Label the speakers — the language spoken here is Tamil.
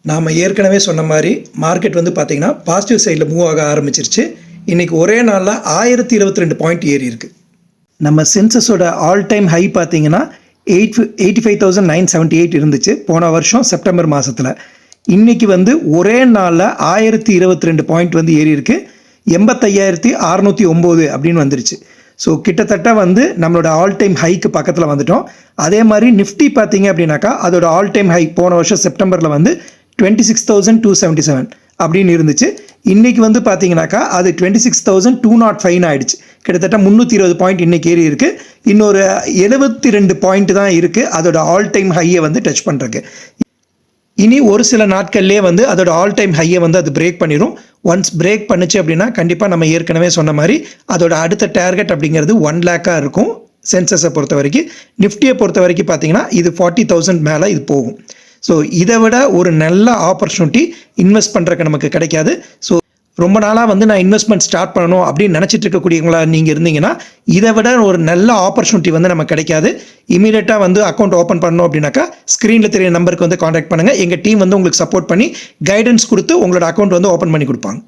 Speaker 1: நாம் ஏற்கனவே சொன்ன மாதிரி மார்க்கெட் வந்து பார்த்திங்கன்னா பாசிட்டிவ் சைடில் மூவ் ஆக ஆரம்பிச்சிருச்சு. இன்றைக்கி ஒரே நாளில் 1022 பாயிண்ட் ஏறி இருக்குது. நம்ம சென்சஸோட ஆல் டைம் ஹை பார்த்திங்கன்னா 85,978 இருந்துச்சு போன வருஷம் செப்டம்பர் மாதத்தில். இன்றைக்கி வந்து ஒரே நாளில் 1022 பாயிண்ட் வந்து ஏறி இருக்குது. 85,609 அப்படின்னு வந்துருச்சு. ஸோ கிட்டத்தட்ட வந்து நம்மளோட ஆல் டைம் ஹைக்கு பக்கத்தில் வந்துட்டோம். அதே மாதிரி நிஃப்டி பார்த்தீங்க அப்படின்னாக்கா அதோட ஆல் டைம் ஹை போன வருஷம் செப்டம்பரில் வந்து 26,277 அப்படின்னு இருந்துச்சு. இன்றைக்கி வந்து பார்த்தீங்கன்னாக்கா அது 26,205 ஆகிடுச்சு. கிட்டத்தட்ட 320 பாயிண்ட் இன்றைக்கி ஏறி இருக்குது. இன்னொரு 72 பாயிண்ட் தான் இருக்குது அதோட ஆல் டைம் ஹையை வந்து டச் பண்ணுறக்கு. இனி ஒரு சில நாட்கள்லேயே வந்து அதோட ஆல் டைம் ஹையை வந்து அது பிரேக் பண்ணிடும். ஒன்ஸ் பிரேக் பண்ணுச்சு அப்படின்னா கண்டிப்பாக நம்ம ஏற்கனவே சொன்ன மாதிரி அதோட அடுத்த டார்கெட் அப்படிங்கிறது 1 லேக்காக இருக்கும். சென்சஸை பொறுத்த வரைக்கும். நிஃப்டியை பொறுத்த வரைக்கும் பார்த்தீங்கன்னா இது 40,000 மேலே இது போகும். ஸோ இதை விட ஒரு நல்ல ஆப்பர்ச்சுனிட்டி இன்வெஸ்ட் பண்ணுறதுக்கு நமக்கு கிடைக்காது. ஸோ ரொம்ப நாளாக வந்து நான் இன்வெஸ்ட்மெண்ட் ஸ்டார்ட் பண்ணணும் அப்படின்னு நினச்சிட்டு இருக்கக்கூடியவங்களா நீங்கள் இருந்தீங்கன்னா இதை விட ஒரு நல்ல ஆப்பர்ச்சுனிட்டி வந்து நமக்கு கிடைக்காது. இமீடியட்டாக வந்து அக்கௌண்ட் ஓப்பன் பண்ணணும் அப்படின்னாக்கா ஸ்க்ரீனில் தெரிய நம்பருக்கு வந்து காண்டாக்ட் பண்ணுங்கள். எங்கள் டீம் வந்து உங்களுக்கு சப்போர்ட் பண்ணி கைடன்ஸ் கொடுத்து உங்களோட அக்கௌண்ட் வந்து ஓப்பன் பண்ணி கொடுப்பாங்க.